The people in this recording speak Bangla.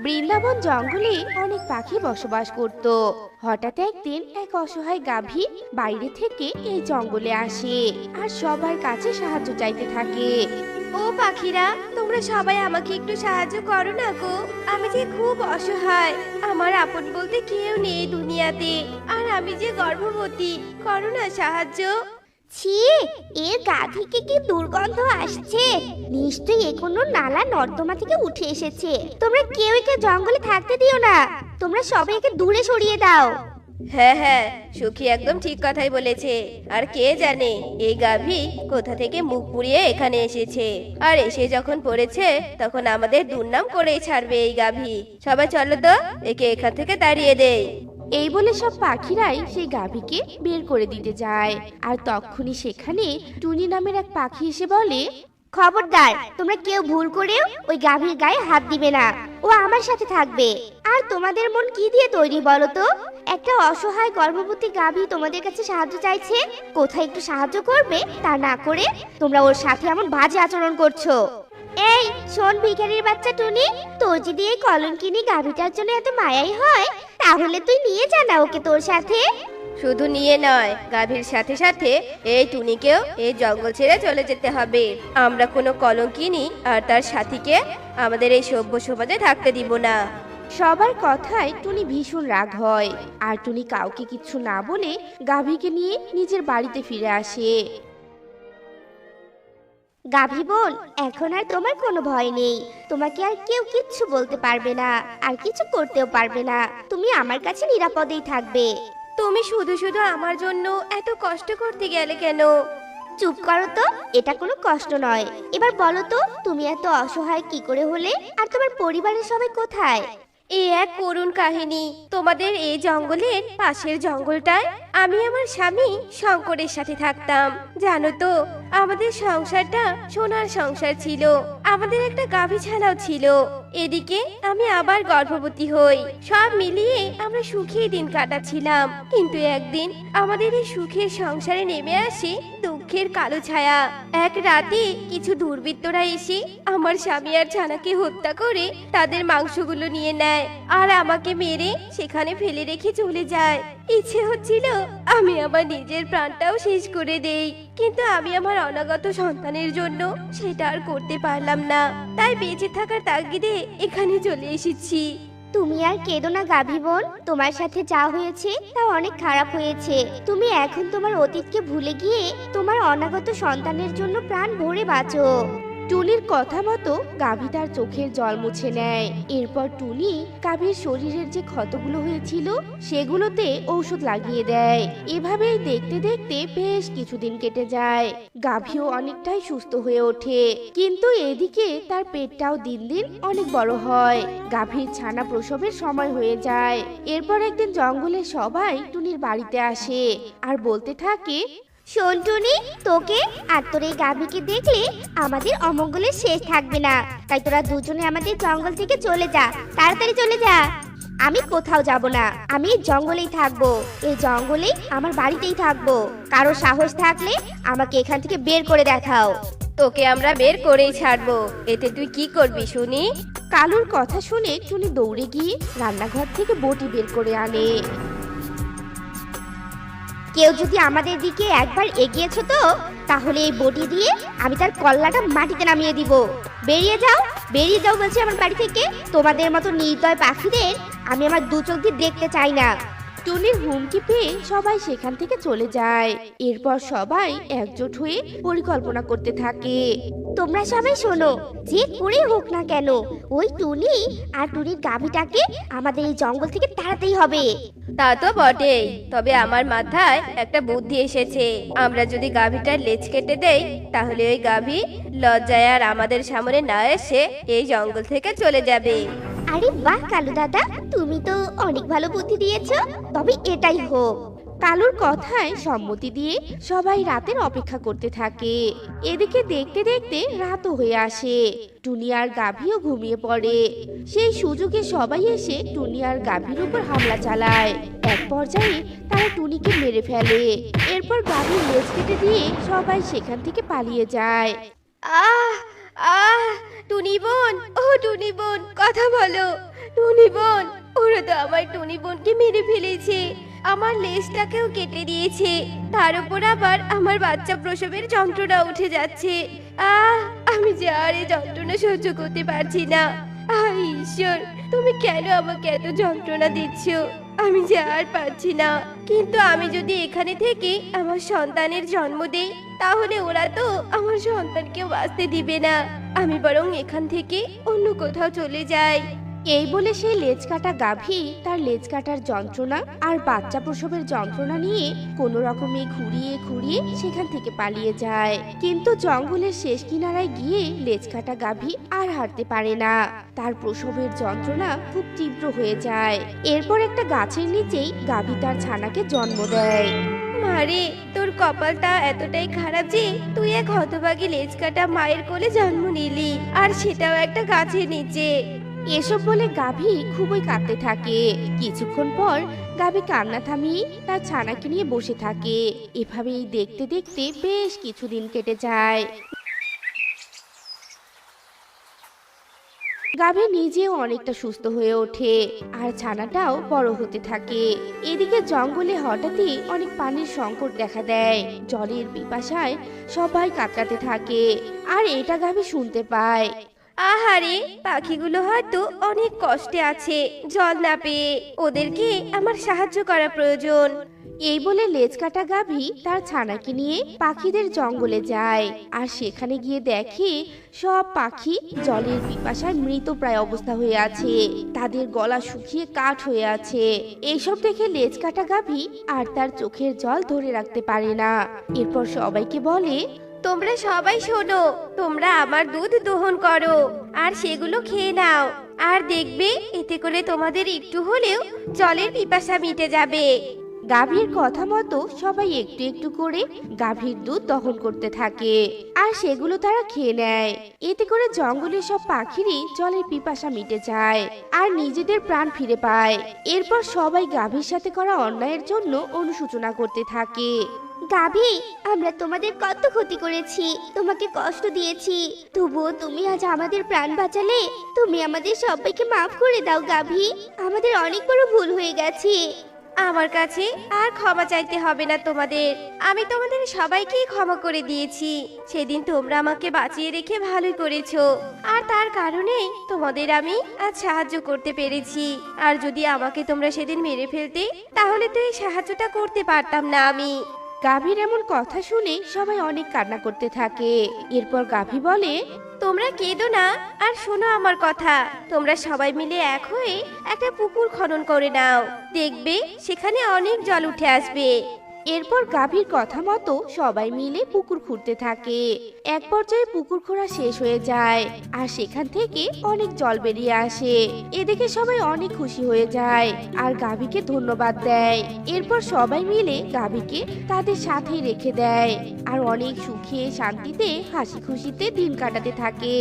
বৃন্দাবন জঙ্গলে অনেক পাখি বসবাস করত। হঠাৎ একদিন এক অসহায় গাভী বাইরে থেকে এই জঙ্গলে আসে আর সবার কাছে সাহায্য চাইতে থাকে। ও পাখিরা, তোমরা সবাই আমাকে একটু সাহায্য করো না গো। আমি যে খুব অসহায়, আমার আপন বলতে কেউ নেই দুনিয়াতে, আর আমি যে গর্ভবতী, করো না সাহায্য। ছি, এর গা থেকে কি দুর্গন্ধ আসছে! নিশ্চয়ই এ কোনো নালা নর্দমা থেকে উঠে এসেছে। তোমরা কেউ একে জঙ্গলে থাকতে দিও না। তোমরা সবাই একে দূরে সরিয়ে দাও। হ্যাঁ হ্যাঁ, সুখী একদম ঠিক কথাই বলেছে। আর কে জানে এই গাভী কোথা থেকে মুখ পুড়িয়ে এখানে এসেছে, আর এসে যখন পড়েছে তখন আমাদের দুর্নাম করেই ছাড়বে এই গাভী। সবাই চলো তো, একে এখান থেকে তাড়িয়ে দেই। এই বলে সব পাখিরাই সেই গাভীকে বের করে দিতে যায়। আর তখনই সেখানে টুনি নামের এক পাখি এসে বলে, খবরদার, তোমরা কেউ ভুল করেও ওই গাভীর গায়ে হাত দিবে না। ও আমার সাথে থাকবে। আর তোমাদের মন কি দিয়ে তৈরি বলো তো? একটা অসহায় গর্ভবতী গাভী তোমাদের কাছে সাহায্য চাইছে, কোথায় একটু সাহায্য করবে তা না করে তোমরা ওর সাথে এমন বাজে আচরণ করছো। এই শোন ভিখারির বাচ্চা টুনি, তোর যদি এই কলঙ্কিনী গাভীটার জন্য এত মায়াই হয়, তাহলে তুই নিয়ে যা না ওকে তোর সাথে। শুধু নিয়ে নয়, গাভীর সাথে সাথে এই টুনিকেও এই জঙ্গল ছেড়ে চলে যেতে হবে। আমরা কোনো কলঙ্কিনী আর তার সাথীকে আমাদের এই সভ্য সমাজে থাকতে দিব না। সবার কথায় টুনি ভীষণ রাগ হয়। আর টুনি কাউকে কিচ্ছু না বলে গাভীকে নিয়ে নিজের বাড়িতে ফিরে আসে। গাভী বোন, এখন আর তোমার কোনো ভয় নেই। তোমাকে আর কেউ কিচ্ছু বলতে পারবে না, আর কিছু করতেও পারবে না। তুমি আমার কাছে নিরাপদেই থাকবে। তুমি শুধু শুধু আমার জন্য এত কষ্ট করতে গেলে কেন? চুপ করো তো, এটা কোনো কষ্ট নয়। এবার বলো তো, তুমি এত অসহায় কি করে হলে? আর তোমার পরিবারের সবাই কোথায়? এ এক করুণ কাহিনী। তোমাদের এই জঙ্গলের পাশের জঙ্গলটায় আমি আমার স্বামী শঙ্করের সাথে থাকতাম। জানো তো, আমাদের সংসারটা সোনার সংসার ছিল। আমাদের একটা গাভী ছানাও ছিল। এদিকে আমি আবার গর্ভবতী হই। সব মিলিয়ে আমরা সুখী দিন কাটাচ্ছিলাম। কিন্তু একদিন আমাদের এই সুখের সংসারে নেমে আসে দুঃখের কালো ছায়া। এক রাতে কিছু দুর্বৃত্তরা এসে আমার স্বামী আর ছানাকে হত্যা করে তাদের মাংসগুলো নিয়ে নেয়, আর আমাকে মেরে সেখানে ফেলে রেখে চলে যায়। ইচ্ছে হচ্ছিল আমি আমার নিজের প্রাণটাও শেষ করে দেই, কিন্তু আমি আমার অনাগত সন্তানের জন্য সেটা আর করতে পারলাম না। তাই বেঁচে থাকার তাগিদে এখানে চলে এসেছি। তুমি আর কেঁদো না গাভী বোন, তোমার সাথে যা হয়েছে তা অনেক খারাপ হয়েছে। তুমি এখন তোমার অতীতকে ভুলে গিয়ে তোমার অনাগত সন্তানের জন্য প্রাণ ভরে বাঁচো। টুনির কথা মতো গাভী তার চোখের জল মুছে নেয়। এরপর টুনি গাভীর শরীরের যে ক্ষতগুলো হয়েছিল সেগুলোতে ঔষধ লাগিয়ে দেয়। এভাবেই দেখতে দেখতে বেশ কিছুদিন কেটে যায়। গাভীও অনেকটাই সুস্থ হয়ে ওঠে, কিন্তু এদিকে তার পেটটাও দিন দিন অনেক বড় হয়। গাভীর ছানা প্রসবের সময় হয়ে যায়। এরপর একদিন জঙ্গলের সবাই টুনির বাড়িতে আসে আর বলতে থাকে, শোন টুনি, তোকে আর তোর এই গাভীকে দেখলে আমাদের অমঙ্গলের শেষ থাকবে না। তাই তোরা দুজনে আমাদের জঙ্গল থেকে চলে যা, তাড়াতাড়ি চলে যা। আমি কোথাও যাব না, আমি এই জঙ্গলেই থাকবো। এই জঙ্গলেই আমার বাড়িতেই থাকবো। কারো সাহস থাকলে আমাকে এখান থেকে বের করে দেখাও। তোকে আমরা বের করেই ছাড়বো। এতে তুই কি করবি শুনি? কালুর কথা শুনে টুনি দৌড়ে গিয়ে রান্নাঘর থেকে বটি বের করে আনে। কেউ যদি আমাদের দিকে একবার এগিয়েছো তো, তাহলে এই বটি দিয়ে আমি তার কল্লাটা মাটিতে নামিয়ে দিব। বেরিয়ে যাও, বেরিয়ে যাও বলছি আমার বাড়ি থেকে। তোমাদের মতো নির্দয় পাখিদের আমি আমার দু চোখ দিয়ে দেখতে চাই না। টুনির হুমকি পেয়ে সবাই সেখান থেকে চলে যায়। এরপর সবাই একজোট হয়ে পরিকল্পনা করতে থাকে। তোমরা সবাই শোনো, যে করে হোক না কেন ওই টুনি আর টুনির গাভীটাকে আমাদের এই জঙ্গল থেকে তাড়াতেই হবে। তা তো বটেই, তবে আমার মাথায় একটা বুদ্ধি এসেছে। আমরা যদি গাভীটার লেজ কেটে দেই, তাহলে ওই গাভী লজ্জায় আর আমাদের সামনে না এসে এই জঙ্গল থেকে চলে যাবে। আরে বাহ কালু দাদা, তুমি তো অনেক ভালো বুদ্ধি দিয়েছো। তবে এটাই হোক। কালুর কথায় সম্মতি দিয়ে সবাই রাতের অপেক্ষা করতে থাকে। এদিকে দেখতে দেখতে রাতও হয়ে আসে। টুনি আর গাভীও ঘুমিয়ে পড়ে। সেই সুযোগে সবাই এসে টুনি আর গাভীর উপর হামলা চালায়। এক পর্যায়ে তারা টুনিকে মেরে ফেলে। এরপর গাভীর লেজ কেটে দিয়ে সবাই সেখান থেকে পালিয়ে যায়। আহ আহ টুনি বোন, ও টুনি বোন, কথা বলো। টুনি বোন, ওরা তো আমার টুনি বোনকে মেরে ফেলেছে, আমার লেজটাকেও কেটে দিয়েছে, তার উপর আবার আমার বাচ্চা প্রসবের যন্ত্রণা উঠে যাচ্ছে। আমি যে আর এই যন্ত্রণা সহ্য করতে পারছি না। ঈশ্বর, তুমি কেন আমাকে এত যন্ত্রণা দিচ্ছ? আমি যে আর পারছি না। কিন্তু আমি যদি এখানে থেকে আমার সন্তানের জন্ম দেই, তাহলে ওরা তো আমার সন্তানকেও বাঁচতে দিবে না। আমি বরং এখান থেকে অন্য কোথাও চলে যাই। এই বলে সেই লেজ কাটা গাভী তার লেজ কাটার যন্ত্রণা আর বাচ্চা প্রসবের যন্ত্রণা নিয়ে কোনো রকমে ঘুরিয়ে ঘুরিয়ে সেখান থেকে পালিয়ে যায়। কিন্তু জঙ্গলের শেষ কিনারায় গিয়ে লেজ কাটা গাভী আর হাঁটতে পারে না, তার প্রসবের যন্ত্রণা খুব তীব্র হয়ে যায়। এরপর একটা গাছের নিচেই গাভী তার ছানাকে জন্ম দেয়। মারে, তোর কপালটা এতটাই খারাপ যে তুই এক হতভাগী লেজ কাটা মায়ের কোলে জন্ম নিলি, আর সেটাও একটা গাছের নিচে। এসব বলে গাভী খুবই কাঁদতে থাকে। কিছুক্ষণ পর গাভী কান্না থামিয়ে তার ছানাকে নিয়ে বসে থাকে। এভাবেই দেখতে দেখতে বেশ কিছুদিন কেটে যায়। গাভী নিজেও অনেকটা সুস্থ হয়ে ওঠে আর ছানাটাও বড় হতে থাকে। এদিকে জঙ্গলে হঠাৎই অনেক পানির সংকট দেখা দেয়। জলের পিপাসায় সবাই কাতরাতে থাকে, আর এটা গাভী শুনতে পায়। আহারে, পাখিগুলো হয়তো অনেক কষ্টে আছে জল না পেয়ে, ওদেরকে আমার সাহায্য করা প্রয়োজন। এই বলে লেজ কাটা গাভী তার ছানাকে নিয়ে পাখিদের জঙ্গলে যায়, আর সেখানে গিয়ে দেখে সব পাখি জলের পিপাসায় মৃতপ্রায় অবস্থা হয়ে আছে, তাদের গলা শুকিয়ে কাঠ হয়ে আছে। এইসব দেখে লেজ কাটা গাভী আর তার চোখের জল ধরে রাখতে পারে না। এরপর সবাইকে বলে, তোমরা সবাই শোনো, তোমরা আমার দুধ দোহন করো আর সেগুলো খেয়ে নাও, আর দেখবে এতে করে তোমাদের একটু হলেও জলের পিপাসা মিটে যাবে। গাভীর কথা মতো সবাই একটু একটু করে গাভীর দুধ দহন করতে থাকে, আর সেগুলো তারা খেয়ে নেয়। এতে করে জঙ্গলের সব পাখিরই জলের পিপাসা মিটে যায় আর নিজেদের প্রাণ ফিরে পায়। এরপর সবাই গাভীর সাথে করা অন্যায়ের জন্য অনুশোচনা করতে থাকে। গাভী, আমরা তোমাদের কত ক্ষতি করেছি, তোমাকে কষ্ট দিয়েছি, তবুও তুমি আজ আমাদের প্রাণ বাঁচালে। তুমি আমাদের সবাইকে মাফ করে দাও গাভী, আমাদের অনেক বড় ভুল হয়ে গেছে। আমার কাছে আর ক্ষমা চাইতে হবে না তোমাদের, আমি তোমাদের সবাইকেই ক্ষমা করে দিয়েছি। সেদিন তোমরা আমাকে বাঁচিয়ে রেখে ভালোই করেছো, আর তার কারণেই তোমাদের আমি আজ সাহায্য করতে পেরেছি। আর যদি আমাকে তোমরা সেদিন মেরে ফেলতে, তাহলে তো এই সাহায্যটা করতে পারতাম না আমি। গাভীর এমন কথা শুনে সবাই অনেক কান্না করতে থাকে। এরপর গাভী বলে, তোমরা কেঁদো না, আর শোনো আমার কথা। তোমরা সবাই মিলে এক হয়ে একটা পুকুর খনন করে নাও, দেখবে সেখানে অনেক জল উঠে আসবে। এরপর গাভীর কথা মতো সবাই মিলে পুকুর খুঁড়তে থাকে। এক পর্যায়ে পুকুর খোঁড়া শেষ হয়ে যায়, আর সেখান থেকে অনেক জল বেরিয়ে আসে। এদিকে সবাই অনেক খুশি হয়ে যায় আর গাভীকে ধন্যবাদ দেয়। এরপর সবাই মিলে গাভীকে তাদের সাথেই রেখে দেয় আর অনেক সুখে শান্তিতে হাসি খুশিতে দিন কাটাতে থাকে।